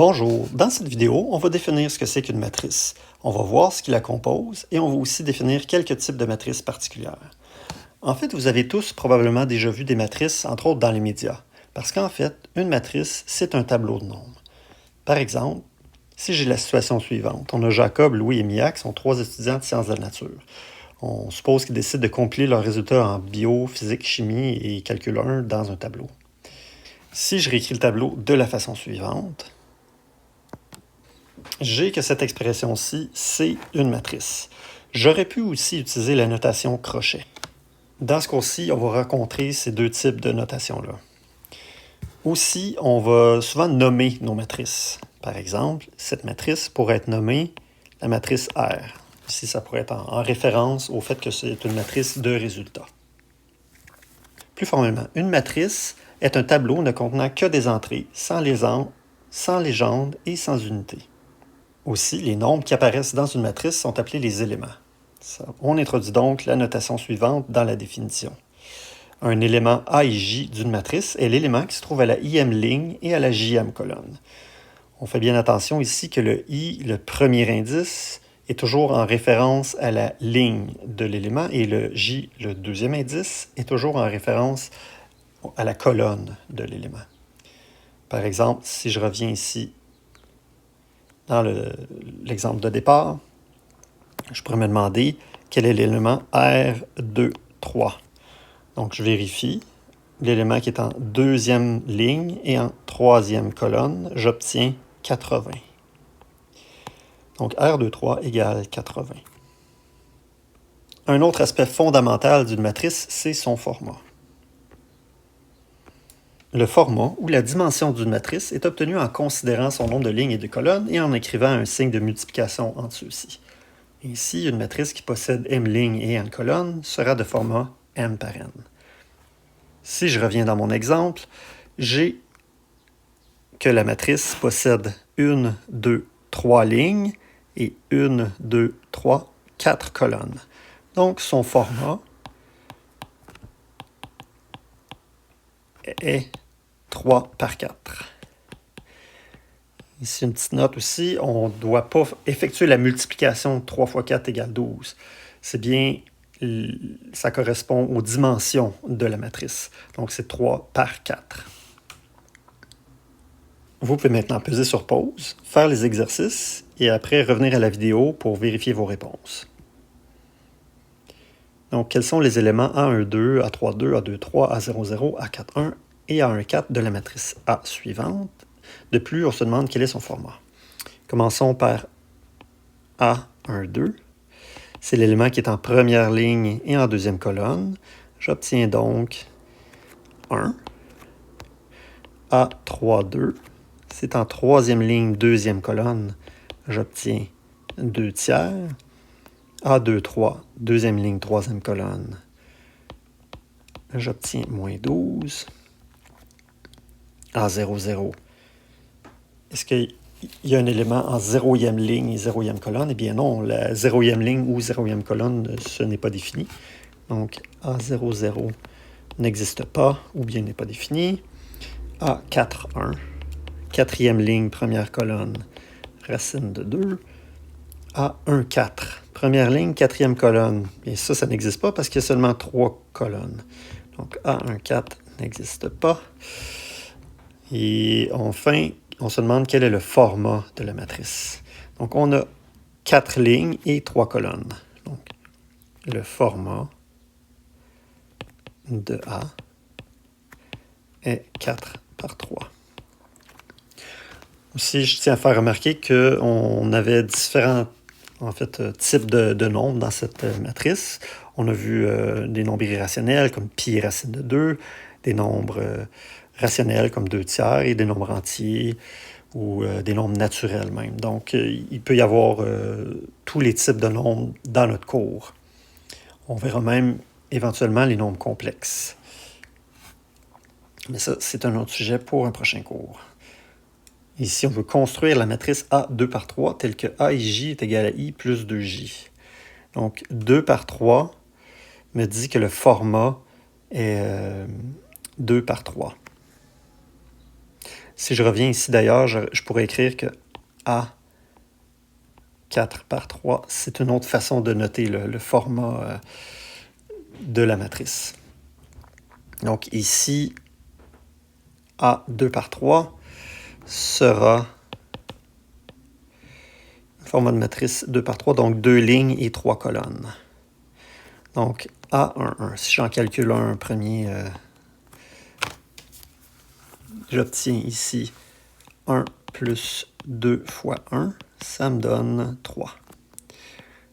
Bonjour, dans cette vidéo, on va définir ce que c'est qu'une matrice. On va voir ce qui la compose et on va aussi définir quelques types de matrices particulières. En fait, vous avez tous probablement déjà vu des matrices, entre autres dans les médias, parce qu'en fait, une matrice, c'est un tableau de nombres. Par exemple, si j'ai la situation suivante, on a Jacob, Louis et Mia qui sont 3 étudiants de sciences de la nature. On suppose qu'ils décident de compiler leurs résultats en bio, physique, chimie et calcul 1 dans un tableau. Si je réécris le tableau de la façon suivante, j'ai que cette expression-ci, c'est une matrice. J'aurais pu aussi utiliser la notation crochet. Dans ce cas-ci, on va rencontrer ces deux types de notation-là. Aussi, on va souvent nommer nos matrices. Par exemple, cette matrice pourrait être nommée la matrice R. Ici, ça pourrait être en référence au fait que c'est une matrice de résultats. Plus formellement, une matrice est un tableau ne contenant que des entrées, sans légende et sans unité. Aussi, les nombres qui apparaissent dans une matrice sont appelés les éléments. On introduit donc la notation suivante dans la définition. Un élément A et J d'une matrice est l'élément qui se trouve à la ième ligne et à la jième colonne. On fait bien attention ici que le I, le premier indice, est toujours en référence à la ligne de l'élément et le J, le deuxième indice, est toujours en référence à la colonne de l'élément. Par exemple, si je reviens ici dans l'exemple de départ, je pourrais me demander quel est l'élément R2, 3. Donc, je vérifie l'élément qui est en deuxième ligne et en troisième colonne. J'obtiens 80. Donc, R2, 3 égale 80. Un autre aspect fondamental d'une matrice, c'est son format. Le format, ou la dimension d'une matrice, est obtenu en considérant son nombre de lignes et de colonnes et en écrivant un signe de multiplication entre ceux-ci. Ici, une matrice qui possède m lignes et n colonnes sera de format m par n. Si je reviens dans mon exemple, j'ai que la matrice possède 1, 2, 3 lignes et 1, 2, 3, 4 colonnes. Donc, son format est 3 par 4. Ici, une petite note aussi, on ne doit pas effectuer la multiplication 3 fois 4 égale 12. C'est bien, ça correspond aux dimensions de la matrice. Donc, c'est 3 par 4. Vous pouvez maintenant peser sur pause, faire les exercices et après revenir à la vidéo pour vérifier vos réponses. Donc, quels sont les éléments A12, A32, A23, A00, A41 et A14 de la matrice A suivante? De plus, on se demande quel est son format. Commençons par A12. C'est l'élément qui est en première ligne et en deuxième colonne. J'obtiens donc 1. A32, c'est en troisième ligne, deuxième colonne. J'obtiens 2 tiers. A23, deuxième ligne, troisième colonne. J'obtiens moins 12. A00. Est-ce qu'il y a un élément en zéroième ligne et zéroième colonne? Eh bien non, la zéroième ligne ou zéroième colonne, ce n'est pas défini. Donc, A00 n'existe pas ou bien n'est pas défini. A41, quatrième ligne, première colonne, racine de 2. A14, première ligne, quatrième colonne. Et ça n'existe pas parce qu'il y a seulement 3 colonnes. Donc, A14 n'existe pas. Et enfin, on se demande quel est le format de la matrice. Donc, on a 4 lignes et 3 colonnes. Donc, le format de A est 4 par 3. Aussi, je tiens à faire remarquer qu'on avait différents types de nombres dans cette matrice. On a vu des nombres irrationnels comme pi racine de 2, des nombres rationnels comme 2 tiers et des nombres entiers ou des nombres naturels même. Donc, il peut y avoir tous les types de nombres dans notre cours. On verra même éventuellement les nombres complexes. Mais ça, c'est un autre sujet pour un prochain cours. Ici, on veut construire la matrice A 2 par 3 telle que A et J est égal à I plus 2J. Donc, 2 par 3 me dit que le format est 2 par 3. Si je reviens ici d'ailleurs, je pourrais écrire que A 4 par 3, c'est une autre façon de noter le format de la matrice. Donc ici, A 2 par 3 sera un format de matrice 2 par 3, donc 2 lignes et 3 colonnes. Donc A11, si j'en calcule un premier, j'obtiens ici 1 plus 2 fois 1, ça me donne 3.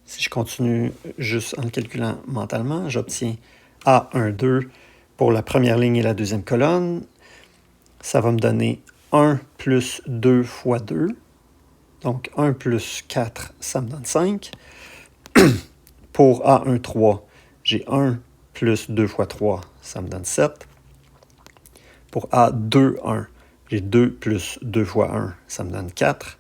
Si je continue juste en le calculant mentalement, j'obtiens A12 pour la première ligne et la deuxième colonne. Ça va me donner 1 plus 2 fois 2. Donc 1 plus 4, ça me donne 5. Pour A13, j'ai 1 plus 2 fois 3, ça me donne 7. Pour A21, j'ai 2 plus 2 fois 1, ça me donne 4.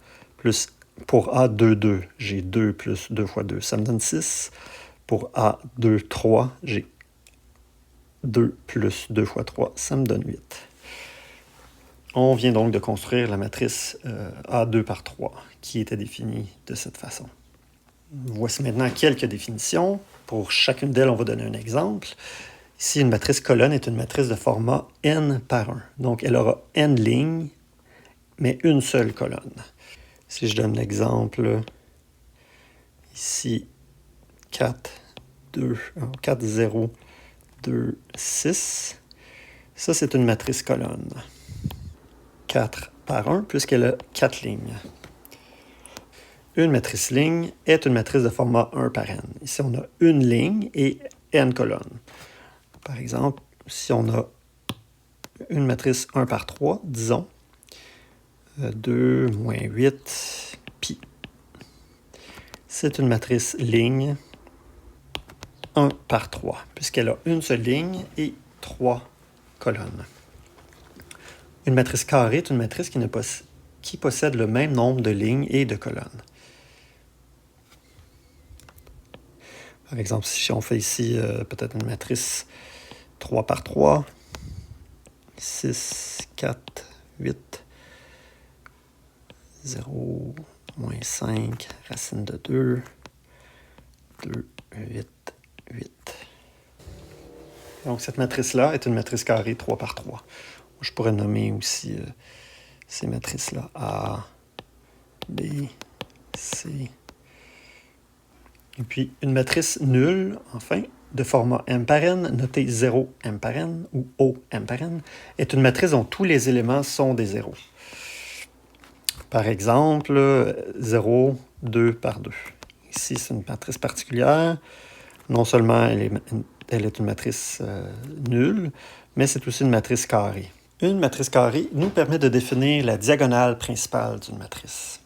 Pour A22, j'ai 2 plus 2 fois 2, ça me donne 6. Pour A23, j'ai 2 plus 2 fois 3, ça me donne 8. On vient donc de construire la matrice A2 par 3, qui était définie de cette façon. Voici maintenant quelques définitions. Pour chacune d'elles, on va donner un exemple. Ici, une matrice colonne est une matrice de format n par 1. Donc, elle aura n lignes, mais une seule colonne. Si je donne l'exemple, ici, 4, 0, 2, 6. Ça, c'est une matrice colonne. 4 par 1, puisqu'elle a 4 lignes. Une matrice ligne est une matrice de format 1 par n. Ici, on a une ligne et n colonnes. Par exemple, si on a une matrice 1 par 3, disons, 2 moins 8 pi. C'est une matrice ligne 1 par 3, puisqu'elle a une seule ligne et 3 colonnes. Une matrice carrée est une matrice qui possède le même nombre de lignes et de colonnes. Par exemple, si on fait ici peut-être une matrice 3 par 3, 6, 4, 8, 0, moins 5, racine de 2, 2, 8, 8. Donc cette matrice-là est une matrice carrée 3 par 3. Je pourrais nommer aussi ces matrices-là A, B, C. Et puis une matrice nulle, enfin, de format m par n, notée 0 m par n ou O m par n, est une matrice dont tous les éléments sont des zéros. Par exemple, 0, 2 par 2. Ici, c'est une matrice particulière. Non seulement elle est une matrice nulle, mais c'est aussi une matrice carrée. Une matrice carrée nous permet de définir la diagonale principale d'une matrice.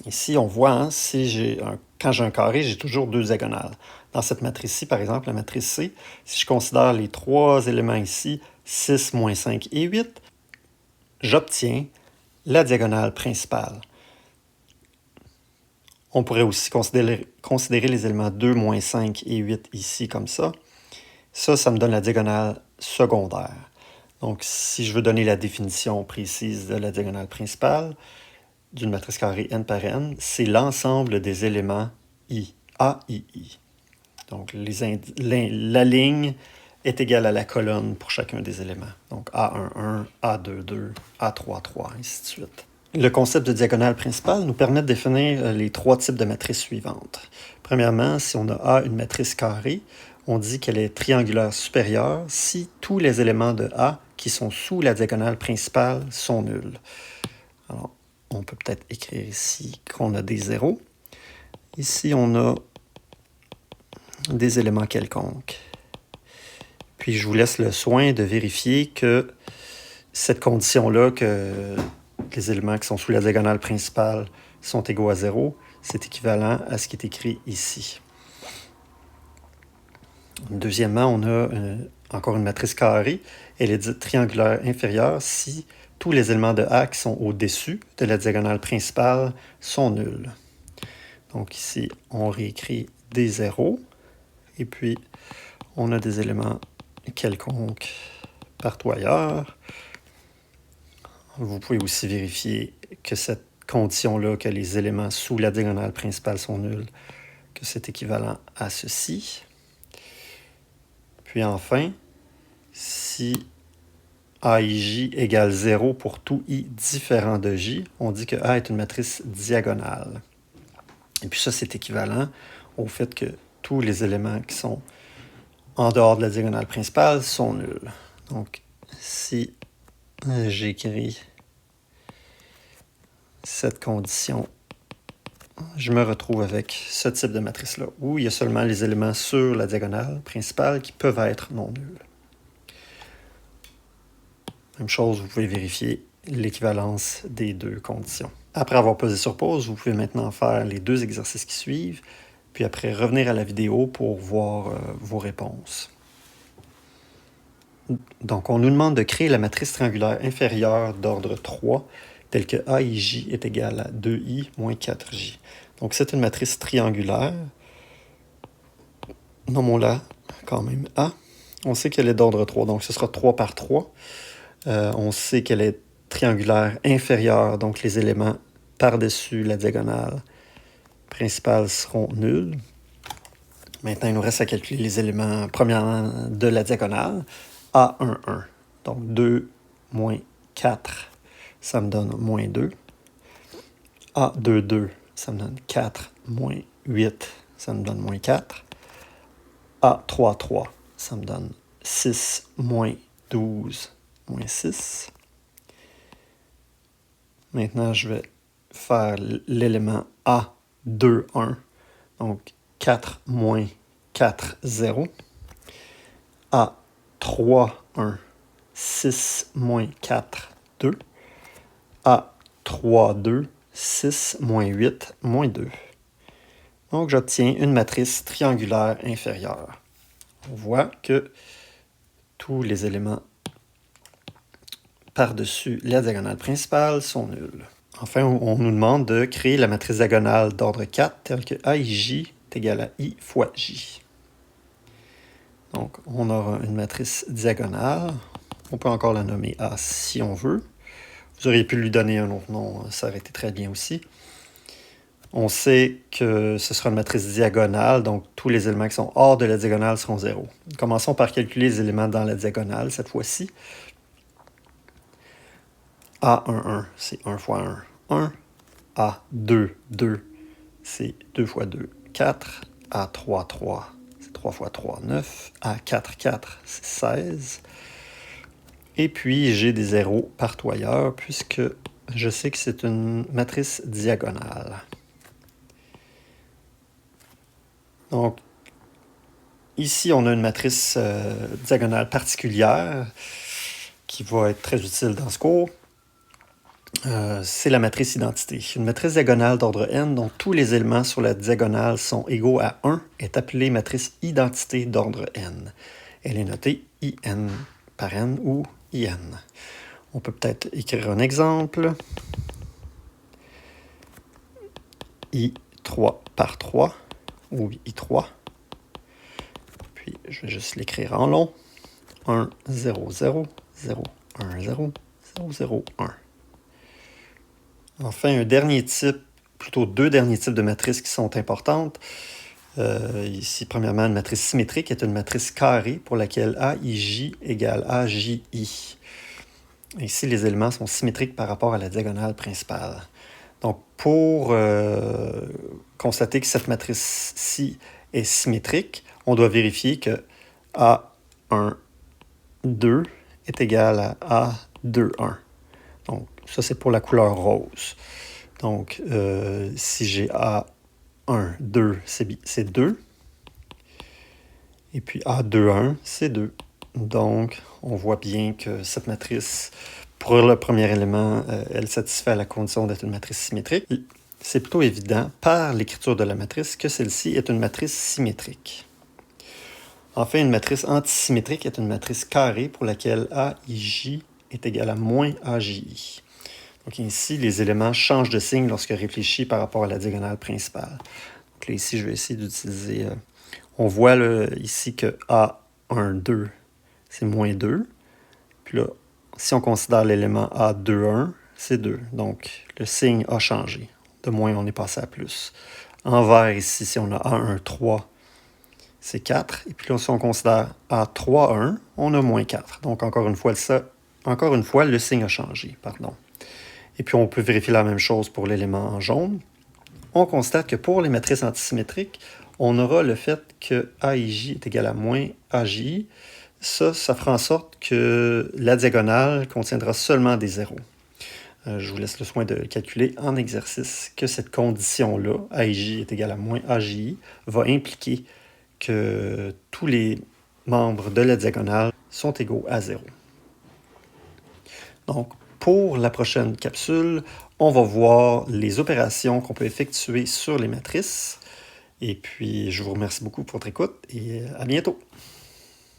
Ici, on voit, hein, quand j'ai un carré, j'ai toujours deux diagonales. Dans cette matrice-ci, par exemple, la matrice C, si je considère les trois éléments ici, 6, moins 5 et 8, j'obtiens la diagonale principale. On pourrait aussi considérer les éléments 2, moins 5 et 8 ici comme ça. Ça me donne la diagonale secondaire. Donc, si je veux donner la définition précise de la diagonale principale d'une matrice carrée n par n, c'est l'ensemble des éléments I, A, I, I. Donc, la ligne est égale à la colonne pour chacun des éléments. Donc, A11, A22, A33, ainsi de suite. Le concept de diagonale principale nous permet de définir les trois types de matrices suivantes. Premièrement, si on a A une matrice carrée, on dit qu'elle est triangulaire supérieure si tous les éléments de A qui sont sous la diagonale principale sont nuls. Alors, on peut peut-être écrire ici qu'on a des zéros. Ici, on a des éléments quelconques. Puis, je vous laisse le soin de vérifier que cette condition-là, que les éléments qui sont sous la diagonale principale sont égaux à 0, c'est équivalent à ce qui est écrit ici. Deuxièmement, on a encore une matrice carrée. Elle est dite triangulaire inférieure si tous les éléments de A qui sont au-dessus de la diagonale principale sont nuls. Donc ici, on réécrit des zéros. Et puis, on a des éléments quelconques partout ailleurs. Vous pouvez aussi vérifier que cette condition-là, que les éléments sous la diagonale principale sont nuls, que c'est équivalent à ceci. Puis enfin, si A et J égale 0 pour tout I différent de J, on dit que A est une matrice diagonale. Et puis ça, c'est équivalent au fait que tous les éléments qui sont en dehors de la diagonale principale sont nuls. Donc, si j'écris cette condition, je me retrouve avec ce type de matrice-là, où il y a seulement les éléments sur la diagonale principale qui peuvent être non nuls. Même chose, vous pouvez vérifier l'équivalence des deux conditions. Après avoir posé sur pause, vous pouvez maintenant faire les deux exercices qui suivent, puis après revenir à la vidéo pour voir vos réponses. Donc, on nous demande de créer la matrice triangulaire inférieure d'ordre 3, telle que A et J est égal à 2I moins 4J. Donc, c'est une matrice triangulaire. Nommons-la quand même A. On sait qu'elle est d'ordre 3, donc ce sera 3 par 3. On sait qu'elle est triangulaire inférieure, donc les éléments par-dessus la diagonale principale seront nuls. Maintenant, il nous reste à calculer les éléments, premièrement, de la diagonale. A1, 1. Donc 2 moins 4, ça me donne moins 2. A2, 2, ça me donne 4 moins 8, ça me donne moins 4. A3, 3, ça me donne 6 moins 12, moins 6. Maintenant, je vais faire l'élément A2, 1. Donc 4 moins 4, 0. A3, 1. 6 moins 4, 2. A3, 2. 6 moins 8, moins 2. Donc, j'obtiens une matrice triangulaire inférieure. On voit que tous les éléments par-dessus la diagonale principale sont nuls. Enfin, on nous demande de créer la matrice diagonale d'ordre 4, telle que A et J est égal à I fois J. Donc, on aura une matrice diagonale. On peut encore la nommer A si on veut. Vous auriez pu lui donner un autre nom, ça aurait été très bien aussi. On sait que ce sera une matrice diagonale, donc tous les éléments qui sont hors de la diagonale seront 0. Commençons par calculer les éléments dans la diagonale cette fois-ci. A1, 1, c'est 1 fois 1, 1. A2, 2, c'est 2 fois 2, 4. A3, 3, c'est 3 fois 3, 9. A4, 4, c'est 16. Et puis, j'ai des zéros partout ailleurs, puisque je sais que c'est une matrice diagonale. Donc, ici, on a une matrice diagonale particulière qui va être très utile dans ce cours. C'est la matrice identité. Une matrice diagonale d'ordre n dont tous les éléments sur la diagonale sont égaux à 1 est appelée matrice identité d'ordre n. Elle est notée IN par n ou IN. On peut peut-être écrire un exemple. I3 par 3 ou I3. Puis je vais juste l'écrire en long. 1, 0, 0, 0, 1, 0, 0, 0, 1. Enfin, plutôt deux derniers types de matrices qui sont importantes. Ici, premièrement, une matrice symétrique est une matrice carrée pour laquelle AIJ égale AJI. Ici, les éléments sont symétriques par rapport à la diagonale principale. Donc, pour constater que cette matrice-ci est symétrique, on doit vérifier que A1, 2 est égal à A2, 1. Donc, ça, c'est pour la couleur rose. Donc, si j'ai A1, 2, c'est 2. Et puis A2, 1, c'est 2. Donc, on voit bien que cette matrice, pour le premier élément, elle satisfait à la condition d'être une matrice symétrique. C'est plutôt évident, par l'écriture de la matrice, que celle-ci est une matrice symétrique. Enfin, une matrice antisymétrique est une matrice carrée pour laquelle AIJ est égal à moins AJI. Donc ici, les éléments changent de signe lorsque réfléchis par rapport à la diagonale principale. Donc là, ici, je vais essayer d'utiliser... on voit là, ici que A1, 2, c'est moins 2. Puis là, Si on considère l'élément A2,1, c'est 2. Donc, le signe a changé. De moins, on est passé à plus. En vert, ici, si on a A1,3, c'est 4. Et puis là, si on considère A3,1, on a moins 4. Donc, encore une fois, le signe a changé. Pardon. Et puis, on peut vérifier la même chose pour l'élément en jaune. On constate que pour les matrices antisymétriques, on aura le fait que AIJ est égal à moins AJ. Ça fera en sorte que la diagonale contiendra seulement des zéros. Je vous laisse le soin de calculer en exercice que cette condition-là, AIJ est égal à moins AJI, va impliquer que tous les membres de la diagonale sont égaux à 0. Donc, pour la prochaine capsule, on va voir les opérations qu'on peut effectuer sur les matrices. Et puis, je vous remercie beaucoup pour votre écoute et à bientôt.